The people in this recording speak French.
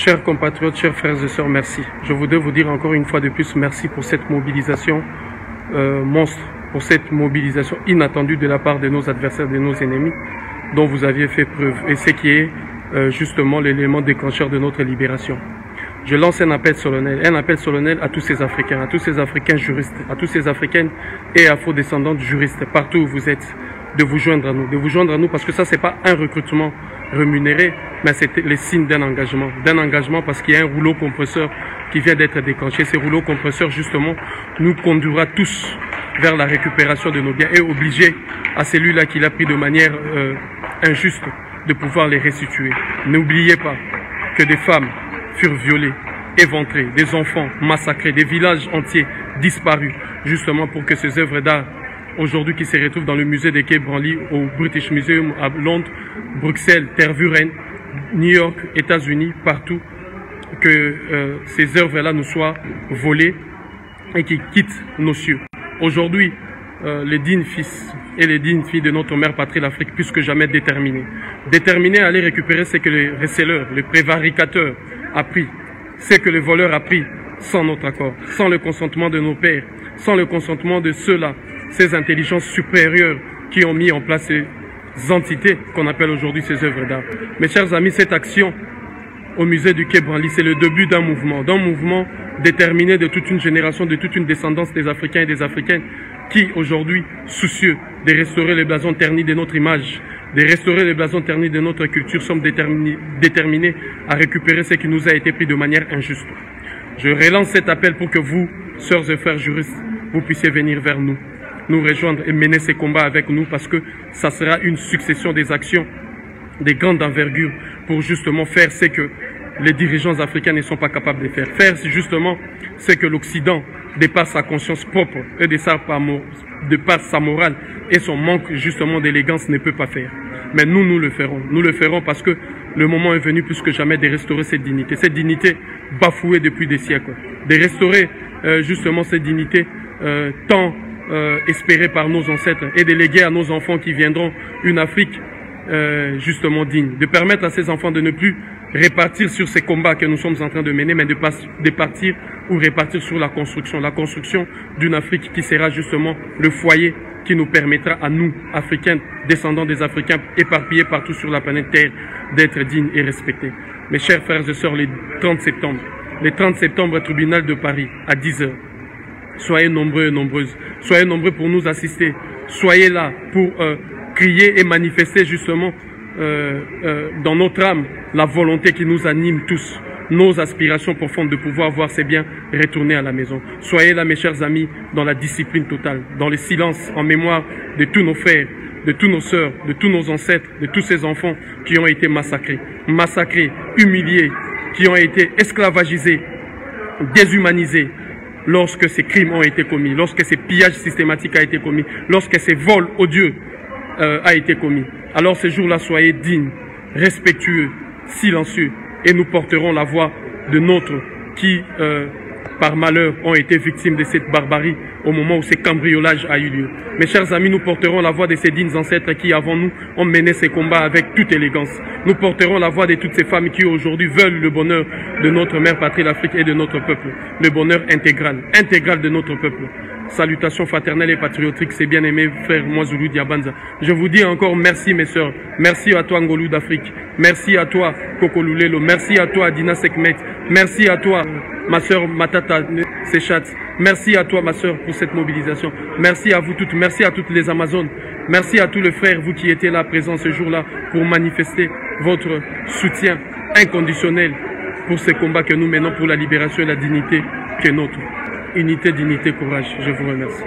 Chers compatriotes, chers frères et sœurs, merci. Je voudrais vous dire encore une fois de plus merci pour cette mobilisation monstre, pour cette mobilisation inattendue de la part de nos adversaires, de nos ennemis, dont vous aviez fait preuve. Et ce qui est justement l'élément déclencheur de notre libération. Je lance un appel solennel à tous ces Africains juristes, à tous ces Africaines et afro-descendantes juristes, partout où vous êtes, de vous joindre à nous, parce que ça, c'est pas un recrutement rémunéré, mais c'est le signe d'un engagement parce qu'il y a un rouleau compresseur qui vient d'être déclenché. Ce rouleau compresseur, justement, nous conduira tous vers la récupération de nos biens et obliger à celui-là qui l'a pris de manière injuste de pouvoir les restituer. N'oubliez pas que des femmes furent violées, éventrées, des enfants massacrés, des villages entiers disparus, justement pour que ces œuvres d'art, aujourd'hui qui se retrouvent dans le musée de Quai Branly, au British Museum à Londres, Bruxelles, Tervuren, New York, États-Unis, partout, que ces œuvres-là nous soient volées et qui quittent nos cieux. Aujourd'hui, les dignes fils et les dignes filles de notre mère patrie, l'Afrique, plus que jamais déterminés. Déterminés à aller récupérer ce que le receleur, le prévaricateur a pris, ce que le voleur a pris sans notre accord, sans le consentement de nos pères, sans le consentement de ceux-là, ces intelligences supérieures qui ont mis en place ces entités qu'on appelle aujourd'hui ces œuvres d'art. Mes chers amis, cette action au musée du Quai Branly, c'est le début d'un mouvement déterminé de toute une génération, de toute une descendance des Africains et des Africaines qui, aujourd'hui, soucieux de restaurer les blasons ternis de notre image, de restaurer les blasons ternis de notre culture, sommes déterminés à récupérer ce qui nous a été pris de manière injuste. Je relance cet appel pour que vous, sœurs et frères juristes, vous puissiez venir vers nous, nous rejoindre et mener ces combats avec nous, parce que ça sera une succession des actions des grandes envergures pour justement faire ce que les dirigeants africains ne sont pas capables de faire. Faire justement ce que l'Occident, de par sa conscience propre et de par sa morale et son manque justement d'élégance, ne peut pas faire. Mais nous le ferons. Nous le ferons parce que le moment est venu plus que jamais de restaurer cette dignité bafouée depuis des siècles. De restaurer justement cette dignité tant espérée par nos ancêtres et de léguer à nos enfants qui viendront une Afrique justement digne. De permettre à ces enfants de ne plus répartir sur ces combats que nous sommes en train de mener, mais de partir ou répartir sur la construction d'une Afrique qui sera justement le foyer qui nous permettra à nous, Africains, descendants des Africains éparpillés partout sur la planète Terre, d'être dignes et respectés. Mes chers frères et sœurs, le 30 septembre, au tribunal de Paris, à 10 h. Soyez nombreux et nombreuses. Soyez nombreux pour nous assister. Soyez là pour crier et manifester justement dans notre âme la volonté qui nous anime tous, nos aspirations profondes de pouvoir voir ces biens retourner à la maison. Soyez là, mes chers amis, dans la discipline totale, dans le silence, en mémoire de tous nos frères, de tous nos sœurs, de tous nos ancêtres, de tous ces enfants qui ont été massacrés, humiliés, qui ont été esclavagisés, déshumanisés, lorsque ces crimes ont été commis, lorsque ces pillages systématiques ont été commis, lorsque ces vols odieux a été commis. Alors ce jour-là, soyez dignes, respectueux, silencieux, et nous porterons la voix de nôtres qui, par malheur, ont été victimes de cette barbarie au moment où ce cambriolage a eu lieu. Mes chers amis, nous porterons la voix de ces dignes ancêtres qui, avant nous, ont mené ces combats avec toute élégance. Nous porterons la voix de toutes ces femmes qui, aujourd'hui, veulent le bonheur de notre mère patrie, l'Afrique, et de notre peuple. Le bonheur intégral de notre peuple. Salutations fraternelles et patriotiques, c'est bien aimé frère Mwazoulou Diabanza. Je vous dis encore merci mes sœurs, merci à toi Ngolou d'Afrique, merci à toi Kokolulelo, merci à toi Dina Sekmet, merci à toi ma sœur Matata Sechat, merci à toi ma sœur pour cette mobilisation, merci à vous toutes, merci à toutes les Amazones, merci à tous les frères, vous qui étiez là présents ce jour-là pour manifester votre soutien inconditionnel pour ces combats que nous menons pour la libération et la dignité qui est nôtre. Unité, dignité, courage. Je vous remercie.